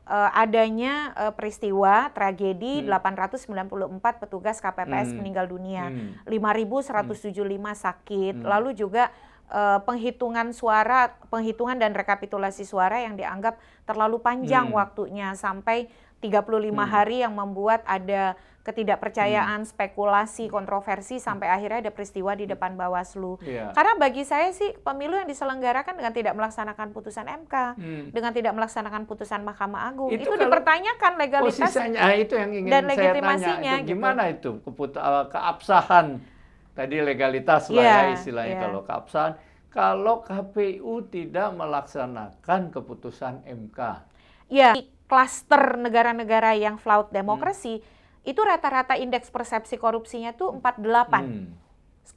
adanya peristiwa tragedi 894 petugas KPPS meninggal dunia, 5.175 sakit, lalu juga penghitungan dan rekapitulasi suara yang dianggap terlalu panjang waktunya sampai 35 hari yang membuat ada ketidakpercayaan, spekulasi, kontroversi sampai akhirnya ada peristiwa di depan Bawaslu. Karena bagi saya sih pemilu yang diselenggarakan dengan tidak melaksanakan putusan MK, dengan tidak melaksanakan putusan Mahkamah Agung, itu dipertanyakan legalitas itu yang ingin dan saya legitimasinya. tanya, itu gimana itu keabsahan tadi legalitas lah ya istilahnya kalau keabsahan. Kalau KPU tidak melaksanakan keputusan MK. Ya, klaster negara-negara yang flawed demokrasi itu rata-rata indeks persepsi korupsinya tuh 48.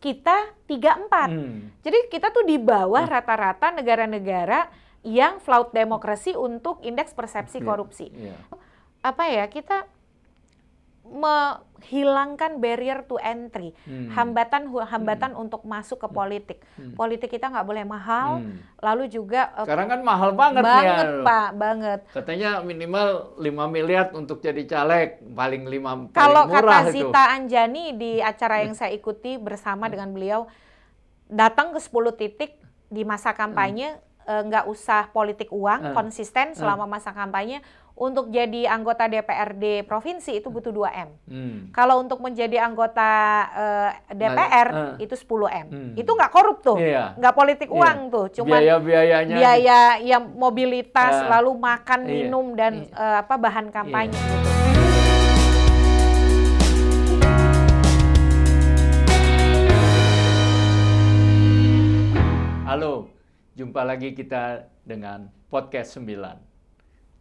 Kita 34. Jadi kita tuh di bawah rata-rata negara-negara yang flawed demokrasi untuk indeks persepsi korupsi. Apa ya, kita menghilangkan barrier to entry, hambatan untuk masuk ke politik. Politik kita nggak boleh mahal, lalu juga sekarang kan mahal banget ya. Pak, banget. Katanya minimal 5 miliar untuk jadi caleg, paling murah. Kalau kata Zita Anjani di acara yang saya ikuti bersama dengan beliau, datang ke 10 titik di masa kampanye, nggak usah politik uang, konsisten selama masa kampanye. Untuk jadi anggota DPRD provinsi itu butuh 2M. Kalau untuk menjadi anggota DPR itu 10M. Itu nggak korup tuh, nggak politik uang tuh, cuma biaya yang mobilitas, lalu makan, minum dan bahan kampanye. Gitu. Halo, jumpa lagi kita dengan Podcast 9.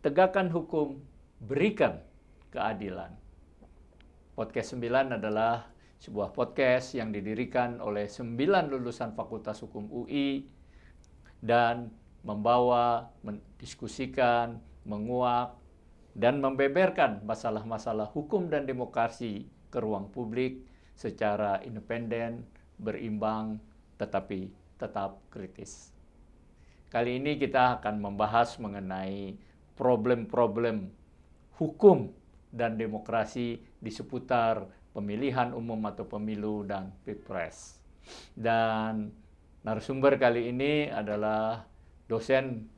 Tegakkan hukum, berikan keadilan. Podcast 9 adalah sebuah podcast yang didirikan oleh 9 lulusan Fakultas Hukum UI dan membawa, mendiskusikan, menguak, dan membeberkan masalah-masalah hukum dan demokrasi ke ruang publik secara independen, berimbang, tetapi tetap kritis. Kali ini kita akan membahas mengenai problem-problem hukum dan demokrasi di seputar pemilihan umum atau pemilu dan pilpres. Dan narasumber kali ini adalah dosen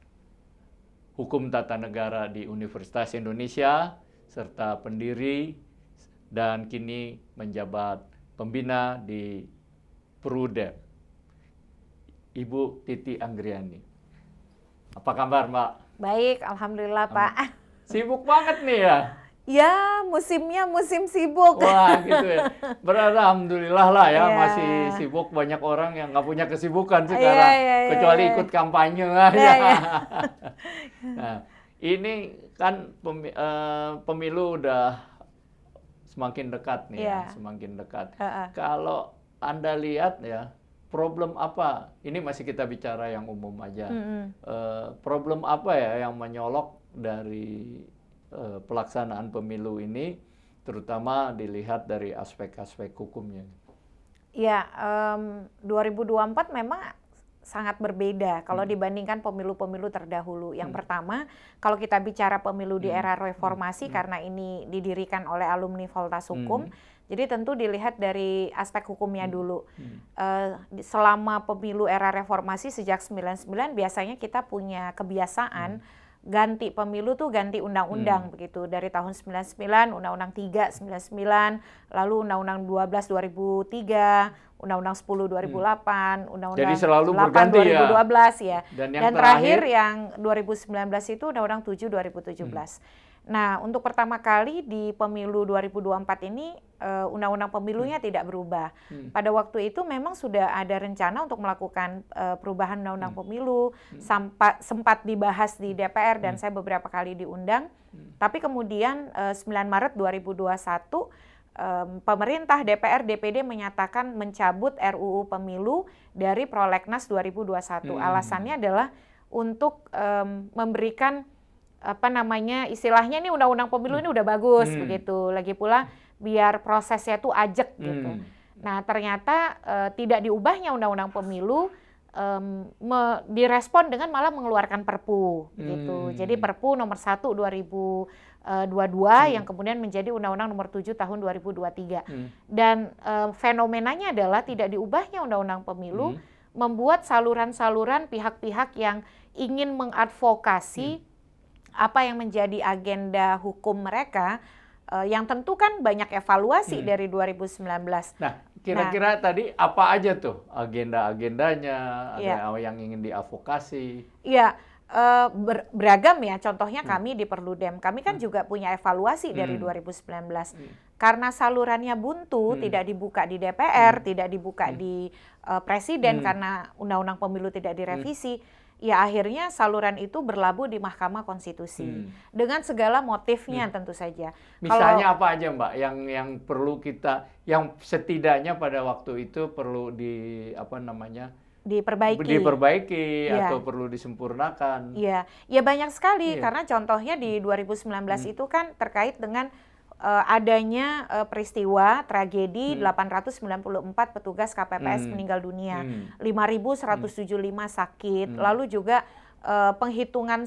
Hukum Tata Negara di Universitas Indonesia, serta pendiri dan kini menjabat pembina di Perudem, Ibu Titi Anggriani. Apa kabar, Mbak? Baik, alhamdulillah, Pak. Sibuk banget nih ya? Ya, musimnya musim sibuk. Wah, gitu ya. Alhamdulillah lah ya, masih sibuk. Banyak orang yang nggak punya kesibukan sekarang, kecuali ikut kampanye aja. Nah, ini kan pemilu udah semakin dekat nih ya, semakin dekat. Kalau Anda lihat ya, problem apa? Ini masih kita bicara yang umum aja. Problem apa ya yang menyolok dari pelaksanaan pemilu ini, terutama dilihat dari aspek-aspek hukumnya? Ya, 2024 memang sangat berbeda kalau dibandingkan pemilu-pemilu terdahulu. Yang pertama, kalau kita bicara pemilu di era reformasi, karena ini didirikan oleh alumni Fakultas Hukum, jadi tentu dilihat dari aspek hukumnya dulu. Selama pemilu era reformasi sejak 99 biasanya kita punya kebiasaan ganti pemilu tuh ganti undang-undang begitu. Dari tahun 99, Undang-Undang 3 99, lalu Undang-Undang 12 2003, Undang-Undang 10 2008, Undang-Undang 8 2012 ya. Dan terakhir yang 2019 itu Undang-Undang 7 2017. Nah, untuk pertama kali di pemilu 2024 ini undang-undang pemilunya tidak berubah. Pada waktu itu memang sudah ada rencana untuk melakukan perubahan undang-undang pemilu, sempat dibahas di DPR dan saya beberapa kali diundang. Tapi kemudian 9 Maret 2021 pemerintah, DPR, DPD menyatakan mencabut RUU Pemilu dari Prolegnas 2021. Alasannya adalah untuk memberikan istilahnya ini undang-undang pemilu ini udah bagus begitu. Lagi pula biar prosesnya tuh ajek gitu. Nah, ternyata tidak diubahnya undang-undang pemilu direspon dengan malah mengeluarkan Perpu gitu. Jadi Perpu nomor 1 2022 yang kemudian menjadi Undang-Undang nomor 7 tahun 2023. Dan fenomenanya adalah tidak diubahnya Undang-Undang Pemilu membuat saluran-saluran pihak-pihak yang ingin mengadvokasi apa yang menjadi agenda hukum mereka, yang tentu kan banyak evaluasi dari 2019. Nah, kira-kira tadi apa aja tuh agenda-agendanya, ada yang ingin diadvokasi? Iya, beragam ya. Contohnya kami di Perludem, kami kan juga punya evaluasi dari 2019. Karena salurannya buntu, tidak dibuka di DPR, tidak dibuka di Presiden karena Undang-Undang Pemilu tidak direvisi. Ya akhirnya saluran itu berlabuh di Mahkamah Konstitusi dengan segala motifnya tentu saja. Misalnya apa aja Mbak yang perlu kita, yang setidaknya pada waktu itu perlu diperbaiki atau perlu disempurnakan? Iya, ya banyak sekali karena contohnya di 2019 itu kan terkait dengan adanya peristiwa tragedi 894 petugas KPPS meninggal dunia, 5.175 sakit, lalu juga penghitungan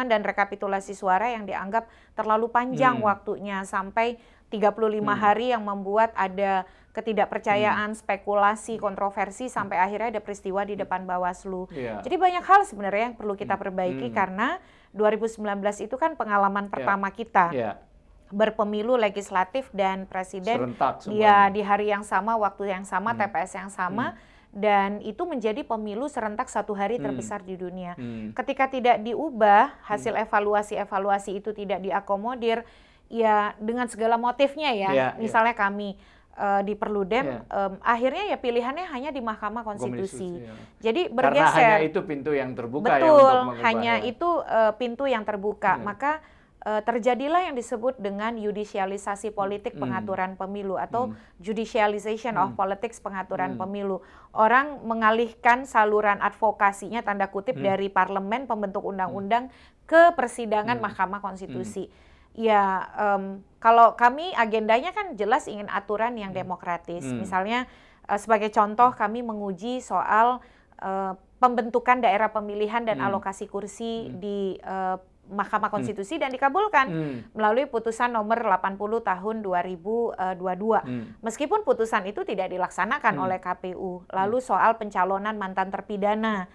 dan rekapitulasi suara yang dianggap terlalu panjang waktunya sampai 35 hari yang membuat ada ketidakpercayaan, spekulasi, kontroversi sampai akhirnya ada peristiwa di depan Bawaslu. Jadi banyak hal sebenarnya yang perlu kita perbaiki karena 2019 itu kan pengalaman pertama kita. Berpemilu legislatif dan presiden di hari yang sama, waktu yang sama, TPS yang sama, dan itu menjadi pemilu serentak satu hari terbesar di dunia. Ketika tidak diubah, hasil evaluasi itu tidak diakomodir, ya dengan segala motifnya misalnya kami di Perludem, akhirnya ya pilihannya hanya di Mahkamah Konstitusi. Jadi bergeser. Karena hanya itu pintu yang terbuka. Betul, hanya itu pintu yang terbuka. Maka terjadilah yang disebut dengan judicialisasi politik pengaturan pemilu atau judicialization of politics pengaturan pemilu. Orang mengalihkan saluran advokasinya tanda kutip dari parlemen pembentuk undang-undang ke persidangan Mahkamah Konstitusi. Ya, kalau kami agendanya kan jelas ingin aturan yang demokratis. Misalnya sebagai contoh kami menguji soal pembentukan daerah pemilihan dan alokasi kursi di Mahkamah Konstitusi dan dikabulkan melalui putusan nomor 80 tahun 2022. Meskipun putusan itu tidak dilaksanakan oleh KPU. Lalu soal pencalonan mantan terpidana.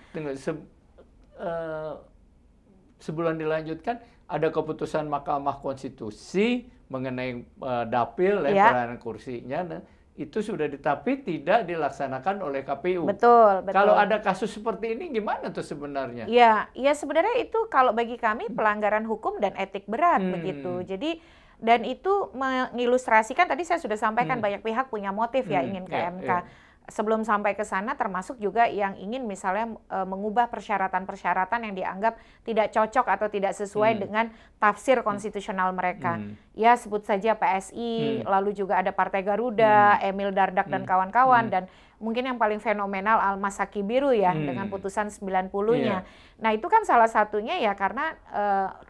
Sebelum dilanjutkan, ada keputusan Mahkamah Konstitusi mengenai dapil peranan kursinya. Itu sudah tapi tidak dilaksanakan oleh KPU. Betul. Kalau ada kasus seperti ini gimana tuh sebenarnya? Ya sebenarnya itu kalau bagi kami pelanggaran hukum dan etik berat begitu. Jadi dan itu mengilustrasikan tadi saya sudah sampaikan banyak pihak punya motif ingin ke MK. Sebelum sampai ke sana termasuk juga yang ingin misalnya mengubah persyaratan-persyaratan yang dianggap tidak cocok atau tidak sesuai dengan tafsir konstitusional mereka. Ya sebut saja PSI, lalu juga ada Partai Garuda, Emil Dardak dan kawan-kawan, dan mungkin yang paling fenomenal Al-Masaki Biru dengan putusan 90-nya. Nah itu kan salah satunya ya karena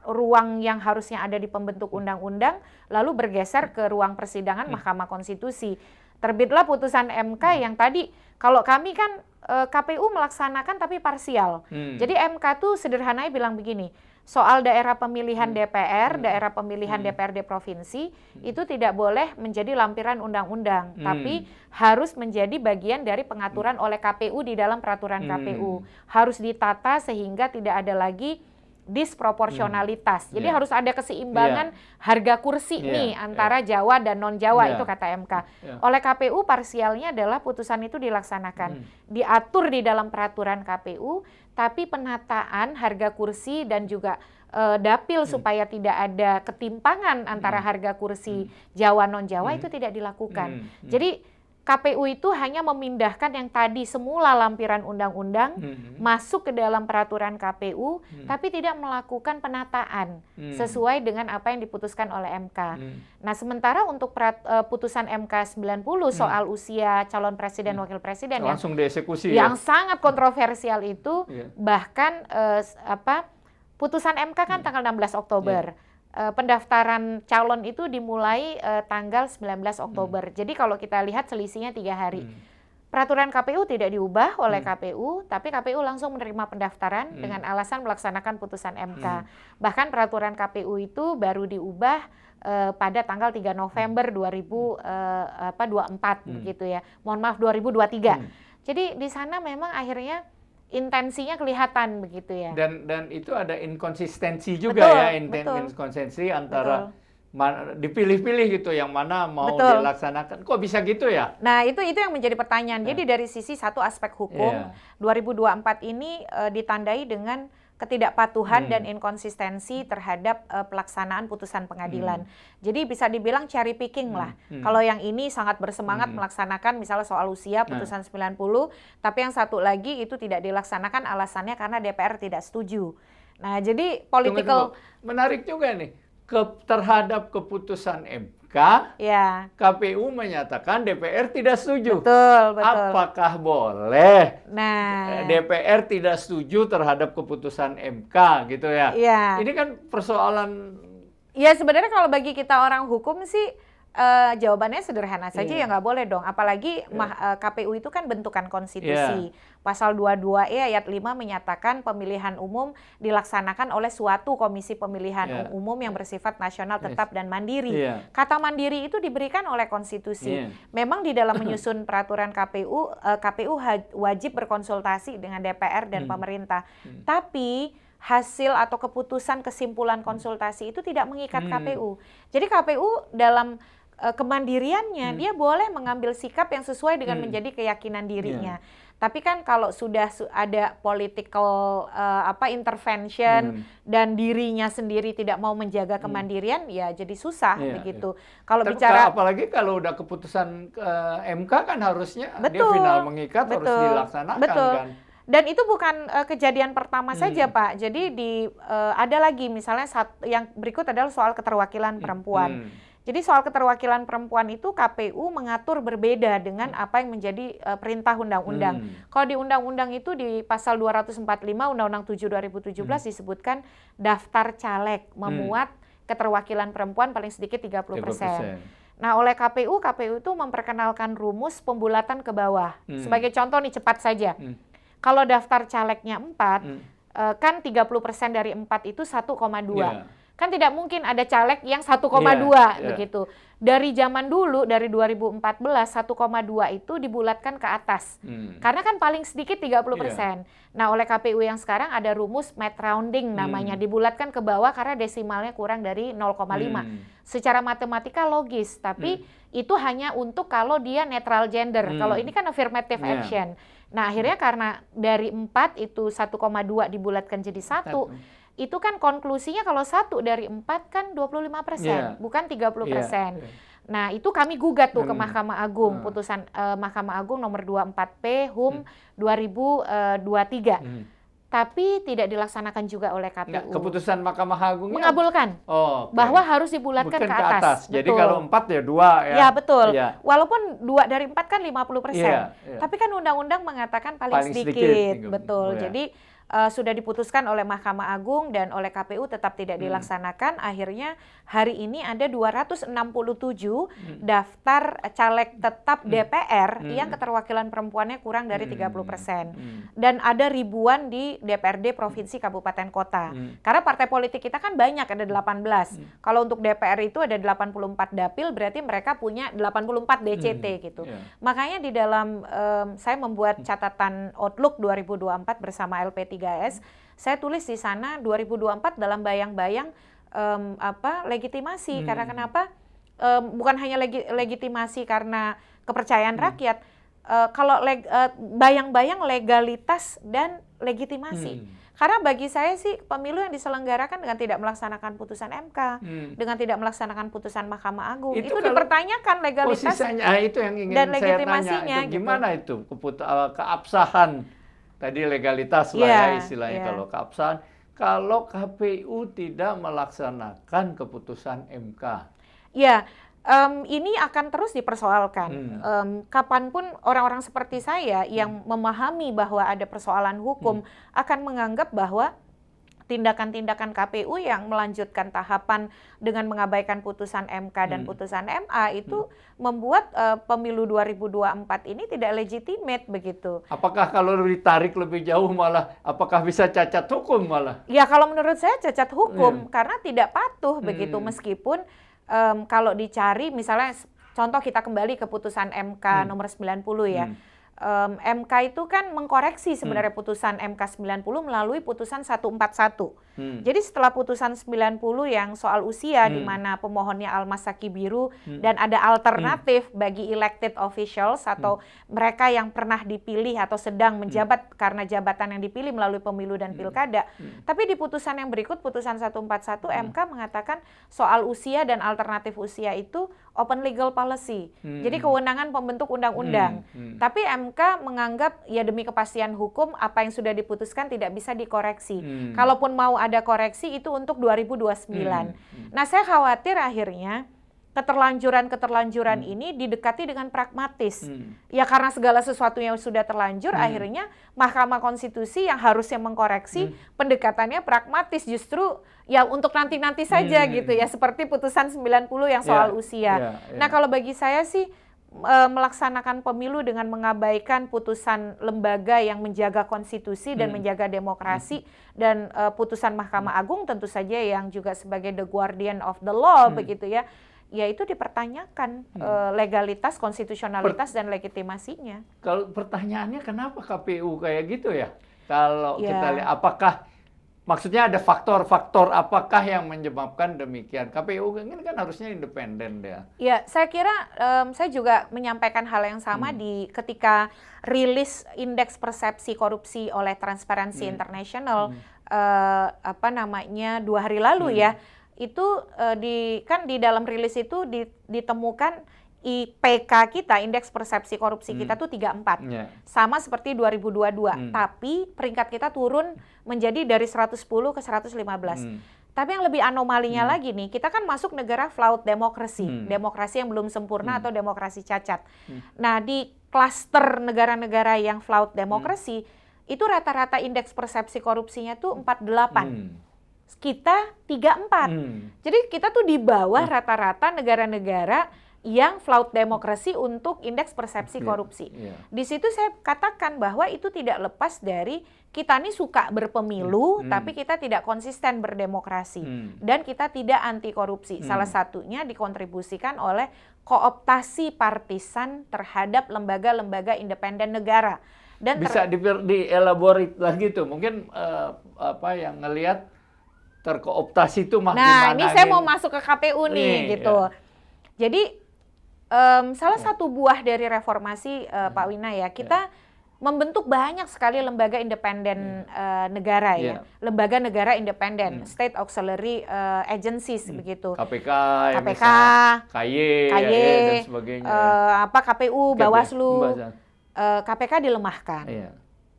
ruang yang harusnya ada di pembentuk undang-undang lalu bergeser ke ruang persidangan Mahkamah Konstitusi. Terbitlah putusan MK yang tadi, kalau kami kan KPU melaksanakan tapi parsial. Jadi MK tuh sederhananya bilang begini, soal daerah pemilihan DPR, daerah pemilihan DPRD provinsi, itu tidak boleh menjadi lampiran undang-undang, tapi harus menjadi bagian dari pengaturan oleh KPU di dalam peraturan KPU. Harus ditata sehingga tidak ada lagi disproporsionalitas. Jadi harus ada keseimbangan harga kursi antara Jawa dan non-Jawa itu kata MK. Oleh KPU parsialnya adalah putusan itu dilaksanakan. Diatur di dalam peraturan KPU, tapi penataan harga kursi dan juga dapil supaya tidak ada ketimpangan antara harga kursi Jawa non-Jawa itu tidak dilakukan. Jadi KPU itu hanya memindahkan yang tadi semula lampiran undang-undang masuk ke dalam peraturan KPU, tapi tidak melakukan penataan sesuai dengan apa yang diputuskan oleh MK. Nah, sementara untuk putusan MK 90 soal usia calon presiden wakil presiden langsung dieksekusi yang sangat kontroversial itu, bahkan putusan MK kan tanggal 16 Oktober. Pendaftaran calon itu dimulai tanggal 19 Oktober. Jadi kalau kita lihat selisihnya 3 hari. peraturan KPU tidak diubah oleh KPU, tapi KPU langsung menerima pendaftaran dengan alasan melaksanakan putusan MK. Bahkan peraturan KPU itu baru diubah pada tanggal 3 November 2024 begitu ya. Mohon maaf 2023. Jadi di sana memang akhirnya intensinya kelihatan begitu ya. Dan itu ada inkonsistensi juga inkonsistensi antara dipilih-pilih gitu yang mana mau dilaksanakan. Kok bisa gitu ya? Nah, itu yang menjadi pertanyaan. Jadi dari sisi satu aspek hukum, 2024 ini ditandai dengan ketidakpatuhan dan inkonsistensi terhadap pelaksanaan putusan pengadilan. Jadi bisa dibilang cherry picking lah. Kalau yang ini sangat bersemangat melaksanakan misalnya soal usia putusan 90, tapi yang satu lagi itu tidak dilaksanakan alasannya karena DPR tidak setuju. Nah, jadi political... Menarik juga nih. Terhadap keputusan MK, KPU menyatakan DPR tidak setuju. Betul. Apakah boleh DPR tidak setuju terhadap keputusan MK gitu ya? Ini kan persoalan. Ya sebenarnya kalau bagi kita orang hukum sih jawabannya sederhana saja ya nggak boleh dong. Apalagi KPU itu kan bentukan konstitusi. Pasal 22E ayat 5 menyatakan pemilihan umum dilaksanakan oleh suatu komisi pemilihan umum yang bersifat nasional tetap dan mandiri. Kata mandiri itu diberikan oleh konstitusi. Memang di dalam menyusun peraturan KPU, KPU wajib berkonsultasi dengan DPR dan pemerintah. Tapi hasil atau keputusan kesimpulan konsultasi itu tidak mengikat KPU. Jadi KPU dalam kemandiriannya dia boleh mengambil sikap yang sesuai dengan menjadi keyakinan dirinya. Tapi kan kalau sudah ada political intervention dan dirinya sendiri tidak mau menjaga kemandirian, ya jadi susah begitu. Kalau bicara apalagi kalau udah keputusan MK kan harusnya dia final mengikat harus dilaksanakan kan. Dan itu bukan kejadian pertama saja Pak. Jadi ada lagi misalnya yang berikut adalah soal keterwakilan perempuan. Jadi soal keterwakilan perempuan itu KPU mengatur berbeda dengan apa yang menjadi perintah undang-undang. Kalau di undang-undang itu di pasal 245 Undang-Undang 7 2017 disebutkan daftar caleg memuat keterwakilan perempuan paling sedikit 30%. Nah, oleh KPU itu memperkenalkan rumus pembulatan ke bawah. Sebagai contoh nih cepat saja. Kalau daftar calegnya 4, kan 30% dari 4 itu 1,2. Kan tidak mungkin ada caleg yang 1,2 begitu. Dari zaman dulu, dari 2014, 1,2 itu dibulatkan ke atas. Karena kan paling sedikit 30%. Nah, oleh KPU yang sekarang ada rumus math rounding namanya, dibulatkan ke bawah karena desimalnya kurang dari 0,5. Secara matematika logis, tapi itu hanya untuk kalau dia netral gender. Kalau ini kan affirmative action. Nah, akhirnya karena dari 4 itu 1,2 dibulatkan jadi 1, itu kan konklusinya kalau 1 dari 4 kan 25%, bukan 30%. Nah, itu kami gugat tuh ke Mahkamah Agung, putusan Mahkamah Agung nomor 24P HUM 2023. Tapi tidak dilaksanakan juga oleh KPU. Keputusan Mahkamah Agungnya mengabulkan bahwa harus dibulatkan ke atas. Jadi kalau 4 ya 2 ya. Ya betul. Walaupun 2 dari 4 kan 50%. Tapi kan undang-undang mengatakan paling sedikit. Betul. Jadi sudah diputuskan oleh Mahkamah Agung dan oleh KPU tetap tidak dilaksanakan. Akhirnya hari ini ada 267 daftar caleg tetap DPR yang keterwakilan perempuannya kurang dari 30%. Dan ada ribuan di DPRD Provinsi Kabupaten Kota. Karena partai politik kita kan banyak, ada 18. Kalau untuk DPR itu ada 84 dapil, berarti mereka punya 84 DCT gitu. Makanya di dalam saya membuat catatan Outlook 2024 bersama LP3S, saya tulis di sana 2024 dalam bayang-bayang legitimasi. Karena kenapa? Bukan hanya legitimasi karena kepercayaan rakyat, kalau bayang-bayang legalitas dan legitimasi. Karena bagi saya sih pemilu yang diselenggarakan dengan tidak melaksanakan putusan MK, dengan tidak melaksanakan putusan Mahkamah Agung, itu dipertanyakan legalitas itu yang ingin dan saya legitimasinya. Tanya, itu gimana itu keabsahan? Tadi legalitas lah ya istilahnya kalau keabsahan. Kalau KPU tidak melaksanakan keputusan MK. Ini akan terus dipersoalkan. Kapanpun orang-orang seperti saya yang memahami bahwa ada persoalan hukum akan menganggap bahwa tindakan-tindakan KPU yang melanjutkan tahapan dengan mengabaikan putusan MK dan putusan MA itu membuat pemilu 2024 ini tidak legitimate begitu. Apakah kalau ditarik lebih jauh malah, apakah bisa cacat hukum malah? Ya kalau menurut saya cacat hukum karena tidak patuh begitu, meskipun kalau dicari misalnya contoh kita kembali ke putusan MK nomor 90 ya. MK itu kan mengkoreksi sebenarnya putusan MK 90 melalui putusan 141. Jadi setelah putusan 90 yang soal usia di mana pemohonnya Almas Saki Biru dan ada alternatif bagi elected officials atau mereka yang pernah dipilih atau sedang menjabat karena jabatan yang dipilih melalui pemilu dan pilkada. Tapi di putusan yang berikut, putusan 141, MK mengatakan soal usia dan alternatif usia itu open legal policy. Jadi kewenangan pembentuk undang-undang. Tapi MK menganggap ya demi kepastian hukum apa yang sudah diputuskan tidak bisa dikoreksi. Kalaupun mau ada koreksi itu untuk 2029. Nah, saya khawatir akhirnya keterlanjuran ini didekati dengan pragmatis. Ya karena segala sesuatunya sudah terlanjur, akhirnya Mahkamah Konstitusi yang harusnya mengkoreksi pendekatannya pragmatis justru ya untuk nanti-nanti saja gitu ya, seperti putusan 90 yang soal usia. Nah, kalau bagi saya sih melaksanakan pemilu dengan mengabaikan putusan lembaga yang menjaga konstitusi dan menjaga demokrasi dan putusan Mahkamah Agung tentu saja yang juga sebagai the guardian of the law begitu ya, yaitu dipertanyakan legalitas, konstitusionalitas dan legitimasinya. Kalau pertanyaannya kenapa KPU kayak gitu ya? Kalau kita lihat apakah maksudnya ada faktor-faktor apakah yang menyebabkan demikian? KPU ini kan harusnya independen ya. Ya, saya kira saya juga menyampaikan hal yang sama di ketika rilis indeks persepsi korupsi oleh Transparency International 2 hari lalu ya. Itu di dalam rilis itu ditemukan IPK kita, indeks persepsi korupsi kita tuh 34. Sama seperti 2022, tapi peringkat kita turun menjadi dari 110 ke 115. Tapi yang lebih anomalinya lagi nih, kita kan masuk negara flawed democracy, demokrasi yang belum sempurna atau demokrasi cacat. Nah, di klaster negara-negara yang flawed democracy, itu rata-rata indeks persepsi korupsinya tuh 48. Kita 34. Jadi kita tuh di bawah rata-rata negara-negara yang flawed demokrasi untuk indeks persepsi korupsi. Di situ saya katakan bahwa itu tidak lepas dari kita nih suka berpemilu, tapi kita tidak konsisten berdemokrasi. Dan kita tidak anti korupsi. Salah satunya dikontribusikan oleh kooptasi partisan terhadap lembaga-lembaga independen negara. Dan bisa dielaborate lagi tuh, mungkin yang ngelihat terkooptasi itu gimana? Nah, ini saya mau masuk ke KPU nih gitu. Jadi salah satu buah dari reformasi Pak Wina ya, kita membentuk banyak sekali lembaga independen negara ya, lembaga negara independen, State Auxiliary Agencies begitu. KPK, KY dan sebagainya. KPU, Bawaslu, KPK dilemahkan.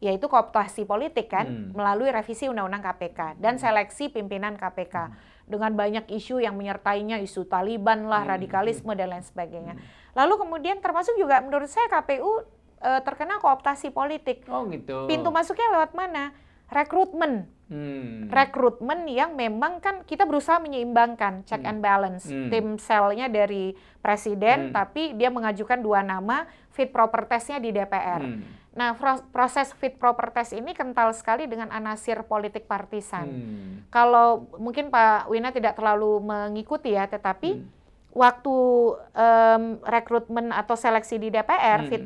Yaitu kooptasi politik kan, melalui revisi Undang-Undang KPK dan seleksi pimpinan KPK. Dengan banyak isu yang menyertainya, isu Taliban lah, radikalisme dan lain sebagainya. Lalu kemudian termasuk juga menurut saya KPU terkena kooptasi politik. Oh gitu. Pintu masuknya lewat mana? Rekrutmen. Rekrutmen yang memang kan kita berusaha menyeimbangkan check and balance. Tim selnya dari presiden, tapi dia mengajukan 2 nama, fit proper testnya di DPR. Nah, proses fit proper test ini kental sekali dengan anasir politik partisan. Kalau mungkin Pak Wina tidak terlalu mengikuti ya, tetapi waktu rekrutmen atau seleksi di DPR, fit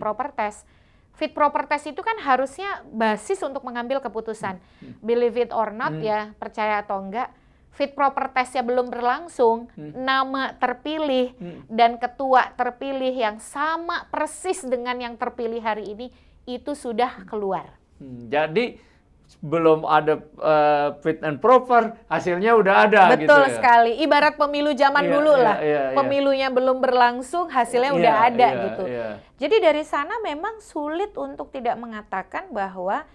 proper test itu kan harusnya basis untuk mengambil keputusan. Believe it or not ya, percaya atau enggak, fit proper testnya belum berlangsung, nama terpilih dan ketua terpilih yang sama persis dengan yang terpilih hari ini, itu sudah keluar. Jadi belum ada fit and proper, hasilnya udah ada. Betul gitu ya? Sekali. Ibarat pemilu zaman dulu lah. Pemilunya belum berlangsung, hasilnya udah ada gitu. Jadi dari sana memang sulit untuk tidak mengatakan bahwa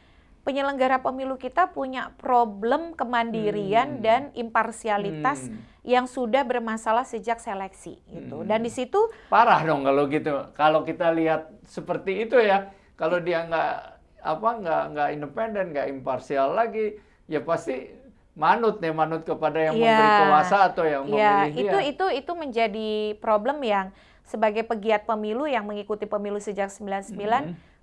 penyelenggara pemilu kita punya problem kemandirian dan imparsialitas yang sudah bermasalah sejak seleksi gitu. Dan di situ parah dong kalau gitu. Kalau kita lihat seperti itu ya. Kalau dia nggak independen, nggak imparsial lagi, ya pasti manut kepada yang memberi kuasa atau yang memilih dia. Itu menjadi problem yang sebagai pegiat pemilu yang mengikuti pemilu sejak 99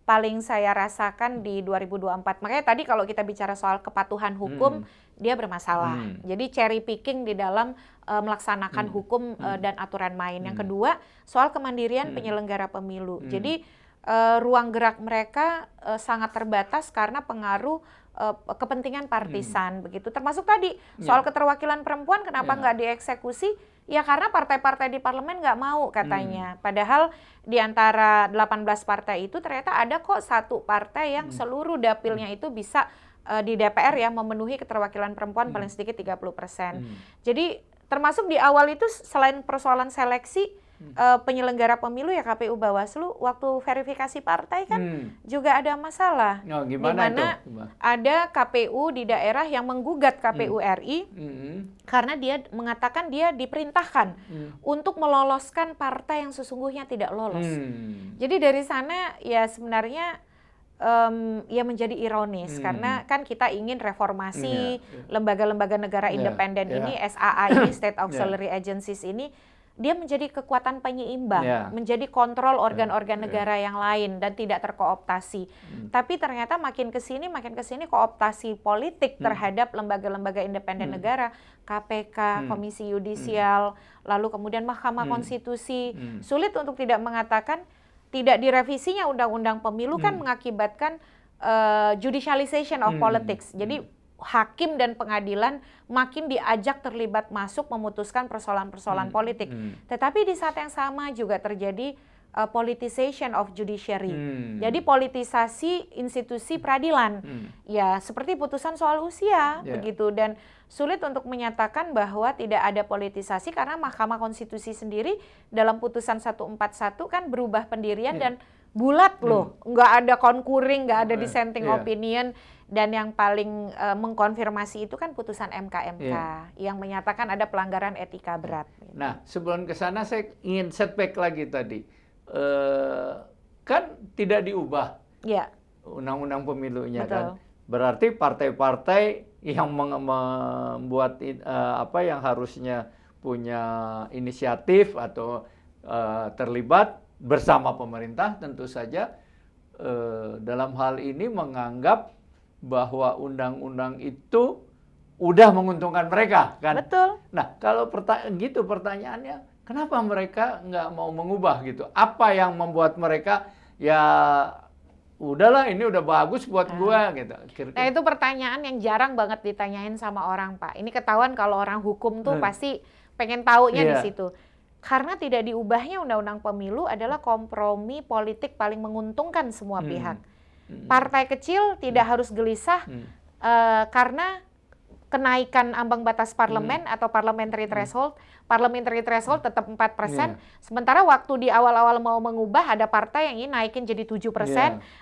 paling saya rasakan di 2024. Makanya tadi kalau kita bicara soal kepatuhan hukum, dia bermasalah. Jadi cherry picking di dalam melaksanakan hukum dan aturan main. Yang kedua, soal kemandirian penyelenggara pemilu. Jadi ruang gerak mereka sangat terbatas karena pengaruh kepentingan partisan begitu. Termasuk tadi soal keterwakilan perempuan, kenapa nggak dieksekusi? Ya karena partai-partai di parlemen nggak mau katanya. Padahal di antara 18 partai itu ternyata ada kok satu partai yang seluruh dapilnya itu bisa di DPR ya memenuhi keterwakilan perempuan paling sedikit 30%. Jadi termasuk di awal itu selain persoalan seleksi penyelenggara pemilu ya KPU Bawaslu waktu verifikasi partai kan juga ada masalah. Gimana itu? Ada KPU di daerah yang menggugat KPU RI karena dia mengatakan dia diperintahkan untuk meloloskan partai yang sesungguhnya tidak lolos. Jadi dari sana ya sebenarnya ya menjadi ironis karena kan kita ingin reformasi lembaga-lembaga negara independen ini, SAA ini, State Auxiliary Agencies ini, dia menjadi kekuatan penyeimbang, menjadi kontrol organ-organ negara yang lain dan tidak terkooptasi. Tapi ternyata makin kesini kooptasi politik terhadap lembaga-lembaga independen negara, KPK, Komisi Yudisial, lalu kemudian Mahkamah Konstitusi. Sulit untuk tidak mengatakan tidak direvisinya undang-undang pemilu kan mengakibatkan judicialization of politics. Jadi hakim dan pengadilan makin diajak terlibat masuk memutuskan persoalan-persoalan politik. Tetapi di saat yang sama juga terjadi politicization of judiciary. Jadi politisasi institusi peradilan. Ya, seperti putusan soal usia begitu, dan sulit untuk menyatakan bahwa tidak ada politisasi karena Mahkamah Konstitusi sendiri dalam putusan 141 kan berubah pendirian dan bulat loh, nggak ada concurring, nggak ada dissenting opinion. Dan yang paling mengkonfirmasi itu kan putusan MK yang menyatakan ada pelanggaran etika berat. Nah, sebelum ke sana saya ingin setback lagi tadi. Kan tidak diubah undang-undang pemilunya. Betul. Kan. Berarti partai-partai yang membuat yang harusnya punya inisiatif atau terlibat bersama pemerintah tentu saja dalam hal ini menganggap bahwa undang-undang itu udah menguntungkan mereka, kan? Betul. Nah, kalau gitu pertanyaannya, kenapa mereka nggak mau mengubah gitu? Apa yang membuat mereka ya udahlah ini udah bagus buat gua gitu? Nah, itu pertanyaan yang jarang banget ditanyain sama orang, Pak. Ini ketahuan kalau orang hukum tuh pasti pengen taunya di situ. Karena tidak diubahnya undang-undang pemilu adalah kompromi politik paling menguntungkan semua pihak. Partai kecil tidak harus gelisah karena kenaikan ambang batas parlemen atau parliamentary threshold. Parliamentary threshold tetap 4%. Sementara waktu di awal-awal mau mengubah ada partai yang ingin naikin jadi 7%,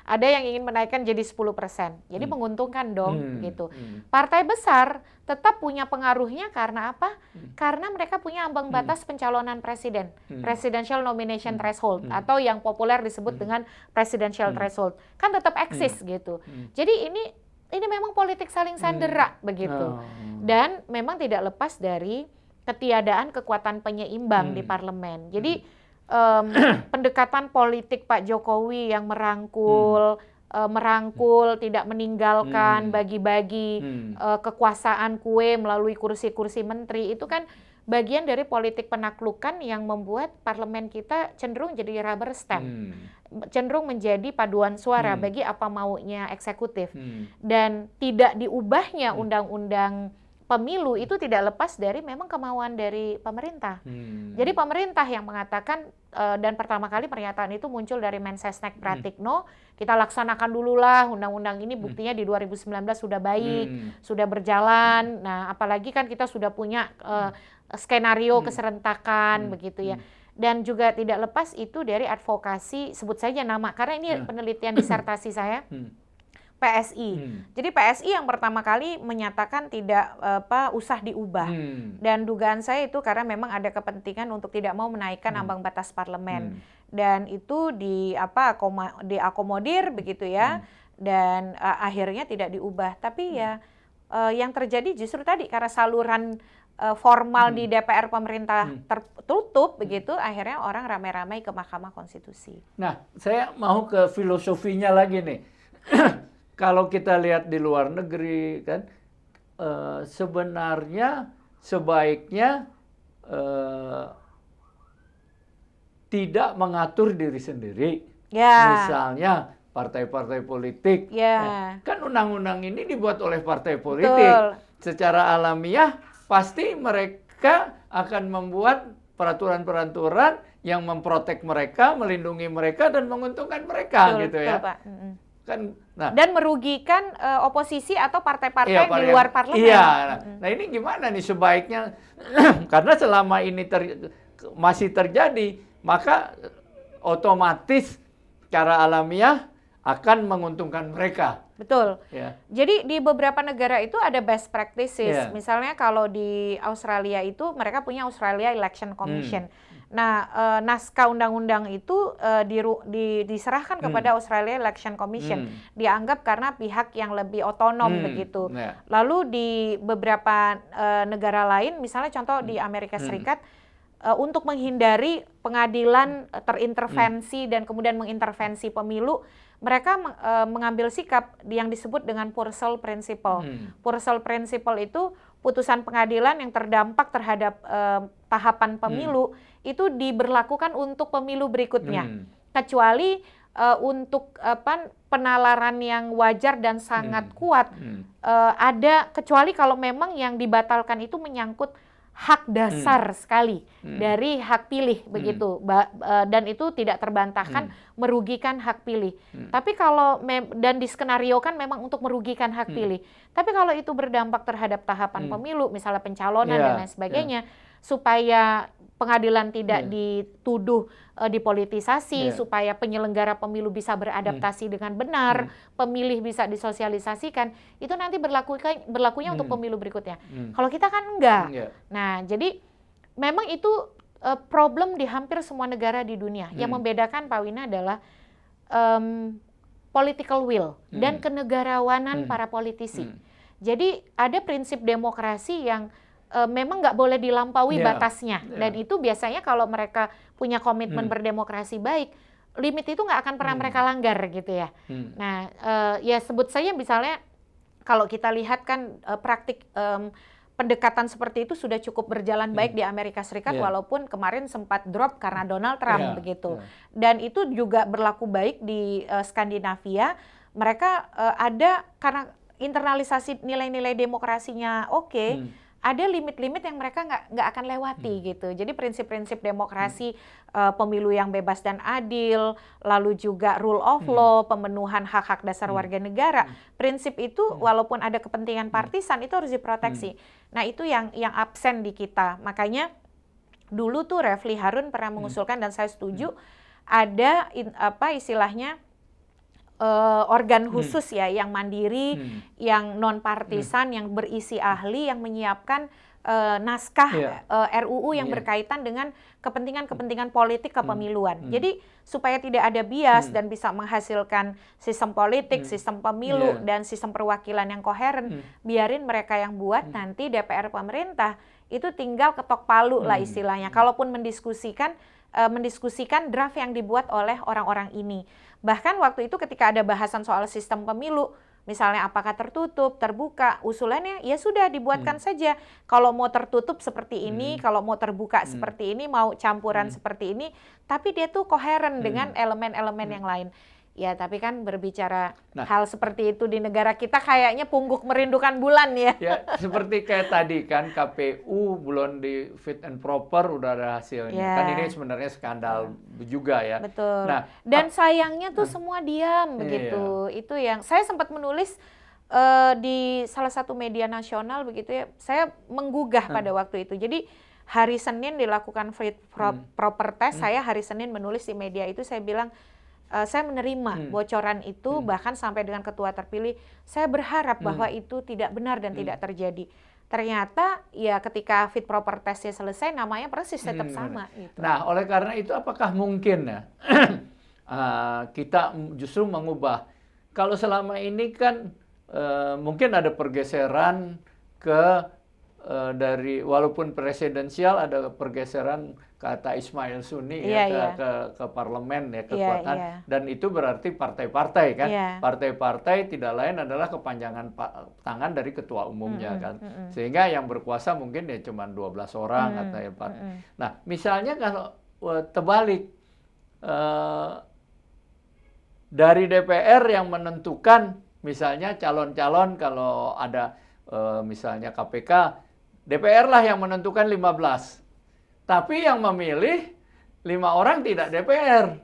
ada yang ingin menaikkan jadi 10%. Jadi menguntungkan dong gitu. Partai besar tetap punya pengaruhnya karena apa? Karena mereka punya ambang batas pencalonan presiden, presidential nomination threshold, atau yang populer disebut dengan presidential threshold. Kan tetap eksis gitu. Jadi ini memang politik saling sandera begitu. Dan memang tidak lepas dari ketiadaan kekuatan penyeimbang di parlemen. Jadi pendekatan politik Pak Jokowi yang merangkul, tidak meninggalkan, bagi-bagi kekuasaan kue melalui kursi-kursi menteri, itu kan bagian dari politik penaklukan yang membuat parlemen kita cenderung jadi rubber stamp, cenderung menjadi paduan suara bagi apa maunya eksekutif. Dan tidak diubahnya undang-undang pemilu itu tidak lepas dari memang kemauan dari pemerintah. Jadi pemerintah yang mengatakan, dan pertama kali pernyataan itu muncul dari Mensesnek Pratikno, kita laksanakan dululah undang-undang ini, buktinya di 2019 sudah baik, sudah berjalan. Nah, apalagi kan kita sudah punya skenario keserentakan begitu ya. Dan juga tidak lepas itu dari advokasi, sebut saja nama, karena ini penelitian disertasi saya, PSI. Jadi PSI yang pertama kali menyatakan tidak usah diubah. Dan dugaan saya itu karena memang ada kepentingan untuk tidak mau menaikkan ambang batas parlemen. Dan itu diakomodir begitu ya. Dan akhirnya tidak diubah. Tapi ya yang terjadi justru tadi karena saluran formal di DPR pemerintah tertutup begitu, akhirnya orang ramai-ramai ke Mahkamah Konstitusi. Nah, saya mau ke filosofinya lagi nih. Kalau kita lihat di luar negeri kan, sebenarnya sebaiknya tidak mengatur diri sendiri. Misalnya partai-partai politik. Kan undang-undang ini dibuat oleh partai politik. Secara alamiah pasti mereka akan membuat peraturan-peraturan yang memprotek mereka, melindungi mereka, dan menguntungkan mereka, gitu ya. Pak. Kan, dan merugikan oposisi atau partai-partai di luar parlemen. Nah ini gimana nih sebaiknya? Karena selama ini masih terjadi, maka otomatis secara alamiah akan menguntungkan mereka. Betul. Jadi di beberapa negara itu ada best practices. Misalnya kalau di Australia itu mereka punya Australia Election Commission. Nah, naskah undang-undang itu diserahkan kepada Australia Election Commission. Dianggap karena pihak yang lebih otonom begitu. Lalu di beberapa negara lain, misalnya contoh di Amerika Serikat, untuk menghindari pengadilan terintervensi dan kemudian mengintervensi pemilu, mereka mengambil sikap yang disebut dengan Purcell Principle. Purcell Principle itu putusan pengadilan yang terdampak terhadap tahapan pemilu itu diberlakukan untuk pemilu berikutnya, kecuali untuk penalaran yang wajar dan sangat kuat ada, kecuali kalau memang yang dibatalkan itu menyangkut hak dasar sekali dari hak pilih begitu, dan itu tidak terbantahkan merugikan hak pilih. Tapi kalau dan diskenariokan memang untuk merugikan hak pilih. Tapi kalau itu berdampak terhadap tahapan pemilu, misalnya pencalonan dan lain sebagainya, supaya pengadilan tidak dituduh dipolitisasi, supaya penyelenggara pemilu bisa beradaptasi dengan benar, pemilih bisa disosialisasikan, itu nanti berlakunya untuk pemilu berikutnya. Kalau kita kan enggak. Nah, jadi memang itu problem di hampir semua negara di dunia. Yang membedakan Pak Wina adalah political will dan kenegarawanan para politisi. Jadi ada prinsip demokrasi yang memang nggak boleh dilampaui batasnya. Dan itu biasanya kalau mereka punya komitmen berdemokrasi baik, limit itu nggak akan pernah mereka langgar gitu ya. Nah, ya sebut saja misalnya kalau kita lihat kan praktik pendekatan seperti itu sudah cukup berjalan baik di Amerika Serikat, walaupun kemarin sempat drop karena Donald Trump begitu. Dan itu juga berlaku baik di Skandinavia. Mereka ada karena internalisasi nilai-nilai demokrasinya ada limit-limit yang mereka nggak akan lewati gitu. Jadi prinsip-prinsip demokrasi, pemilu yang bebas dan adil, lalu juga rule of law, pemenuhan hak-hak dasar warga negara, prinsip itu walaupun ada kepentingan partisan itu harus diproteksi. Nah itu yang absen di kita. Makanya dulu tuh Refli Harun pernah mengusulkan dan saya setuju ada istilahnya organ khusus ya, yang mandiri, yang non partisan, yang berisi ahli, yang menyiapkan naskah RUU yang berkaitan dengan kepentingan-kepentingan politik kepemiluan. Jadi supaya tidak ada bias dan bisa menghasilkan sistem politik, sistem pemilu dan sistem perwakilan yang koheren, biarin mereka yang buat, nanti DPR pemerintah itu tinggal ketok palu lah istilahnya. Kalaupun mendiskusikan draft yang dibuat oleh orang-orang ini. Bahkan waktu itu ketika ada bahasan soal sistem pemilu, misalnya apakah tertutup, terbuka, usulannya ya sudah dibuatkan saja. Kalau mau tertutup seperti ini, kalau mau terbuka seperti ini, mau campuran seperti ini, tapi dia tuh koheren dengan elemen-elemen yang lain. Ya, tapi kan berbicara hal seperti itu di negara kita kayaknya pungguk merindukan bulan ya. Ya, seperti kayak tadi kan KPU belum di fit and proper udah ada hasilnya. Kan ini sebenarnya skandal juga ya. Betul. Nah, dan sayangnya tuh semua diam begitu. Itu yang saya sempat menulis di salah satu media nasional begitu ya. Saya menggugah pada waktu itu. Jadi hari Senin dilakukan fit proper test. Saya hari Senin menulis di media itu, saya bilang saya menerima bocoran itu, bahkan sampai dengan ketua terpilih, saya berharap bahwa itu tidak benar dan tidak terjadi. Ternyata ya ketika fit proper testnya selesai, namanya persis tetap sama. Gitu. Nah, oleh karena itu apakah mungkin ya kita justru mengubah? Kalau selama ini kan mungkin ada pergeseran ke dari walaupun presidensial ada pergeseran kata Ismail Sunni ke parlemen ya kekuatan dan itu berarti partai-partai kan partai-partai tidak lain adalah kepanjangan tangan dari ketua umumnya kan sehingga yang berkuasa mungkin ya cuma 12 orang atau 4. Nah misalnya kalau terbalik dari DPR yang menentukan misalnya calon-calon kalau ada misalnya KPK DPR lah yang menentukan 15. Tapi yang memilih 5 orang tidak DPR.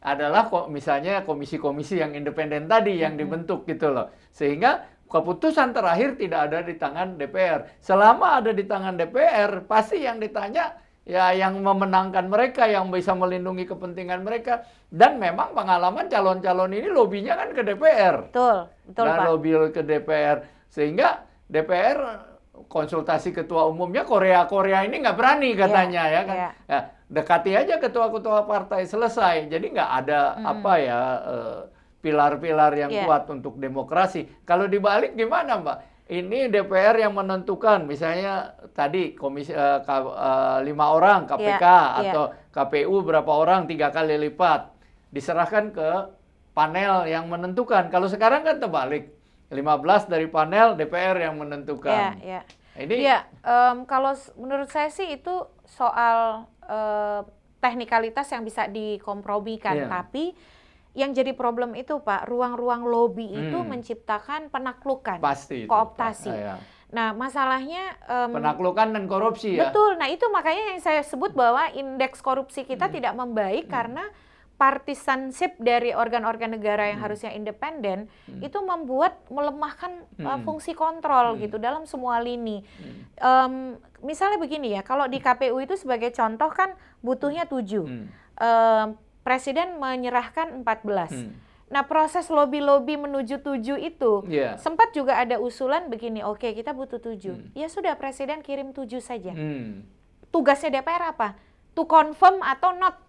Adalah misalnya komisi-komisi yang independen tadi yang dibentuk gitu loh. Sehingga keputusan terakhir tidak ada di tangan DPR. Selama ada di tangan DPR, pasti yang ditanya ya yang memenangkan mereka, yang bisa melindungi kepentingan mereka. Dan memang pengalaman calon-calon ini lobbynya kan ke DPR. Betul Pak. Lobby ke DPR. Sehingga DPR konsultasi ketua umumnya Korea ini nggak berani katanya ya kan. Ya, dekati aja ketua-ketua partai selesai. Jadi nggak ada pilar-pilar yang kuat untuk demokrasi. Kalau dibalik gimana Mbak? Ini DPR yang menentukan misalnya tadi komisi 5 orang KPK atau KPU berapa orang 3 kali lipat diserahkan ke panel yang menentukan. Kalau sekarang kan terbalik. 15 dari panel DPR yang menentukan. Kalau menurut saya sih itu soal teknikalitas yang bisa dikompromikan, tapi yang jadi problem itu Pak, ruang-ruang lobby itu menciptakan penaklukan, pasti itu, kooptasi. Pak. Nah masalahnya penaklukan dan korupsi ya. Betul. Nah itu makanya yang saya sebut bahwa indeks korupsi kita tidak membaik karena partisanship dari organ-organ negara yang harusnya independen itu melemahkan fungsi kontrol gitu dalam semua lini. Misalnya begini ya, kalau di KPU itu sebagai contoh kan butuhnya 7. Presiden menyerahkan 14. Nah proses lobby-lobby menuju 7 itu sempat juga ada usulan begini, oke kita butuh 7. Ya sudah Presiden kirim 7 saja. Tugasnya DPR apa? To confirm atau not.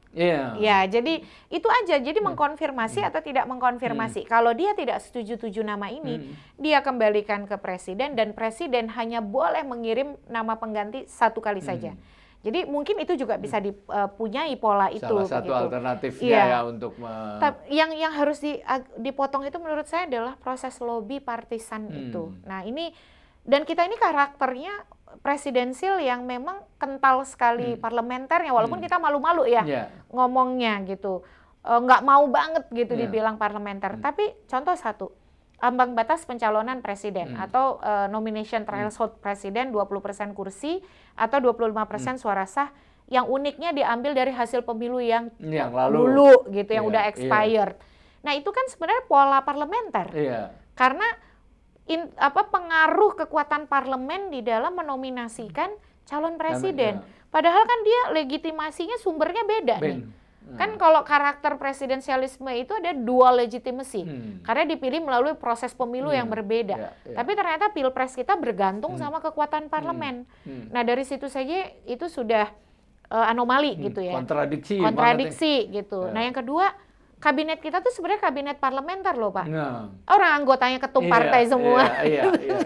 Ya, jadi itu aja. Jadi mengkonfirmasi atau tidak mengkonfirmasi. Kalau dia tidak setuju 7 nama ini, dia kembalikan ke presiden dan presiden hanya boleh mengirim nama pengganti 1 kali saja. Jadi mungkin itu juga bisa dipunyai pola itu. Salah satu alternatifnya ya untuk yang harus dipotong itu menurut saya adalah proses lobby partisan itu. Nah ini dan kita ini karakternya presidensil yang memang kental sekali parlementernya, walaupun kita malu-malu ya ngomongnya gitu, nggak mau banget gitu dibilang parlementer. Tapi contoh satu, ambang batas pencalonan presiden atau nomination threshold presiden 20% kursi atau 25% suara sah, yang uniknya diambil dari hasil pemilu yang dulu gitu, yang udah expired. Nah itu kan sebenarnya pola parlementer, karena pengaruh kekuatan parlemen di dalam menominasikan calon presiden. Padahal kan dia legitimasinya sumbernya beda nih. Kan kalau karakter presidensialisme itu ada dual legitimacy. Karena dipilih melalui proses pemilu yang berbeda. Tapi ternyata pilpres kita bergantung sama kekuatan parlemen. Nah dari situ saja itu sudah anomali gitu ya. Kontradiksi gitu. Nah yang kedua, kabinet kita tuh sebenarnya kabinet parlementer loh Pak. Orang anggotanya ketum partai semua.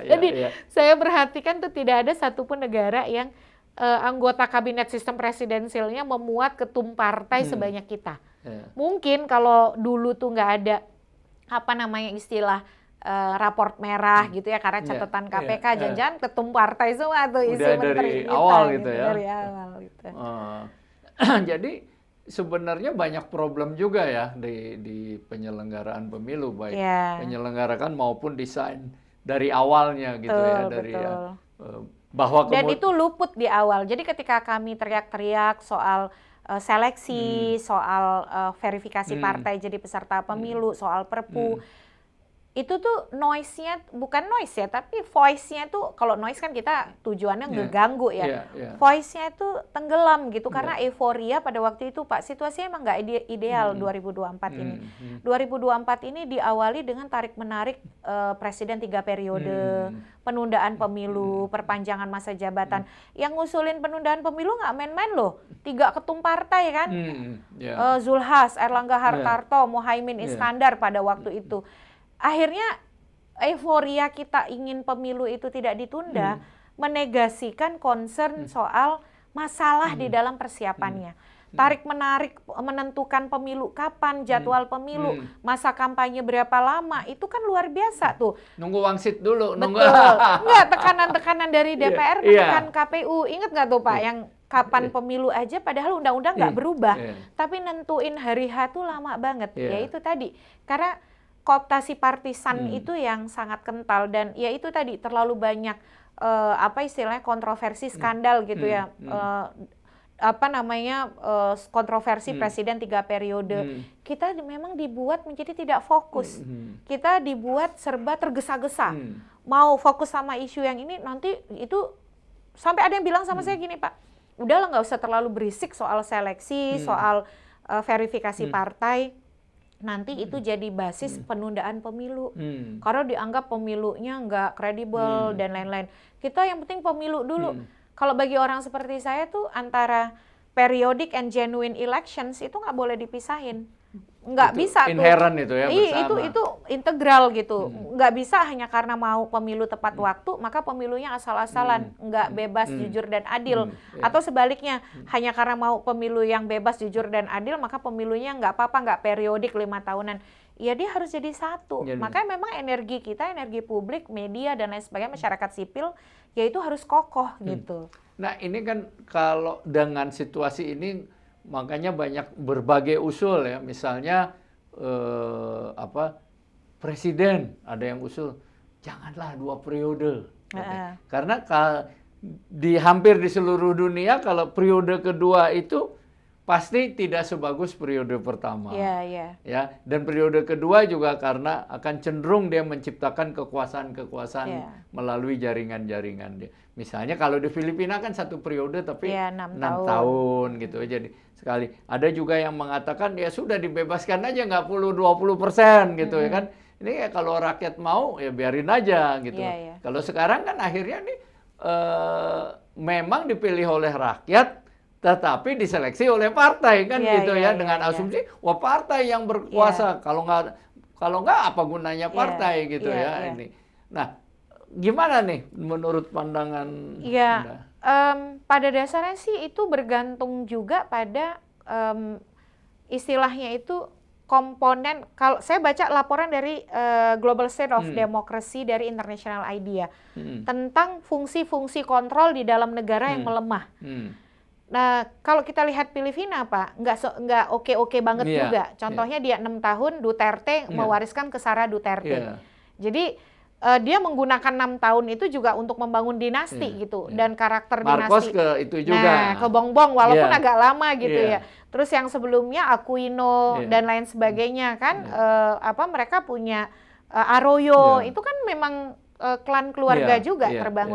Jadi saya perhatikan tuh tidak ada satupun negara yang anggota kabinet sistem presidensialnya memuat ketum partai sebanyak kita. Mungkin kalau dulu tuh nggak ada istilah raport merah gitu ya karena catatan KPK, jangan-jangan ketum partai semua tuh isi menteri dari awal gitu ya. Dari awal gitu. Jadi sebenarnya banyak problem juga ya di penyelenggaraan pemilu, baik penyelenggarakan maupun desain dari awalnya gitu bahwa dan itu luput di awal. Jadi ketika kami teriak-teriak soal seleksi, soal verifikasi partai jadi peserta pemilu, soal Perpu, itu tuh noise-nya, bukan noise ya, tapi voice-nya tuh, kalau noise kan kita tujuannya ngeganggu ya. Voice-nya itu tenggelam gitu, karena euforia pada waktu itu Pak, situasinya emang nggak ideal 2024 ini. 2024 ini diawali dengan tarik-menarik presiden 3 periode, penundaan pemilu, perpanjangan masa jabatan. Yang ngusulin penundaan pemilu nggak main-main loh, 3 ketum partai kan, Zulhas, Erlangga Hartarto, Muhaimin Iskandar pada waktu itu. Akhirnya euforia kita ingin pemilu itu tidak ditunda, menegasikan concern soal masalah di dalam persiapannya. Tarik-menarik menentukan pemilu kapan, jadwal pemilu, masa kampanye berapa lama, itu kan luar biasa tuh. Nunggu wangsit dulu. Betul. Enggak, tekanan-tekanan dari DPR menekan KPU. Ingat nggak tuh Pak, yang kapan pemilu aja padahal undang-undang nggak berubah. Tapi nentuin hari H tuh lama banget. Ya itu tadi, karena kooptasi partisan itu yang sangat kental. Dan ya itu tadi, terlalu banyak apa istilahnya kontroversi, skandal gitu ya. Kontroversi presiden 3 periode. Kita memang dibuat menjadi tidak fokus. Kita dibuat serba tergesa-gesa. Mau fokus sama isu yang ini, nanti itu sampai ada yang bilang sama saya gini, Pak, udahlah nggak usah terlalu berisik soal seleksi, soal verifikasi partai. Nanti itu jadi basis penundaan pemilu. Karena dianggap pemilunya nggak kredibel dan lain-lain. Kita yang penting pemilu dulu. Kalau bagi orang seperti saya tuh antara periodic and genuine elections itu nggak boleh dipisahin. Nggak bisa tuh. Inherent itu ya bersama. Itu integral gitu. Nggak bisa hanya karena mau pemilu tepat waktu, maka pemilunya asal-asalan. Nggak bebas, jujur, dan adil. Atau sebaliknya, hanya karena mau pemilu yang bebas, jujur, dan adil, maka pemilunya nggak apa-apa, nggak periodik 5 tahunan. Ya dia harus jadi satu. Makanya memang energi kita, energi publik, media, dan lain sebagainya, masyarakat sipil, ya itu harus kokoh gitu. Nah ini kan kalau dengan situasi ini, makanya banyak berbagai usul ya, misalnya presiden ada yang usul janganlah 2 periode, karena hampir di seluruh dunia kalau periode kedua itu pasti tidak sebagus periode pertama, ya. Dan periode kedua juga karena akan cenderung dia menciptakan kekuasaan melalui jaringan-jaringan dia. Misalnya kalau di Filipina kan 1 periode tapi 6 tahun gitu. Jadi sekali. Ada juga yang mengatakan ya sudah dibebaskan aja nggak 20% gitu ya kan. Ini ya kalau rakyat mau ya biarin aja gitu. Kalau sekarang kan akhirnya nih memang dipilih oleh rakyat, tetapi diseleksi oleh partai kan gitu ya, dengan asumsi wah partai yang berkuasa, kalau nggak apa gunanya partai gitu ya. Ini. Nah, gimana nih menurut pandangan Anda? Pada dasarnya sih itu bergantung juga pada istilahnya itu komponen. Kalau saya baca laporan dari Global State of Democracy dari International IDEA tentang fungsi-fungsi kontrol di dalam negara yang melemah. Nah, kalau kita lihat Filipina, Pak, nggak oke-oke banget juga. Contohnya dia 6 tahun, Duterte mewariskan ke Sara Duterte. Jadi dia menggunakan 6 tahun itu juga untuk membangun dinasti gitu. Dan karakter Marcos dinasti. ke itu juga. Nah, ke Bongbong, walaupun agak lama gitu ya. Terus yang sebelumnya Aquino dan lain sebagainya kan, mereka punya Arroyo, itu kan memang klan keluarga juga terbangun.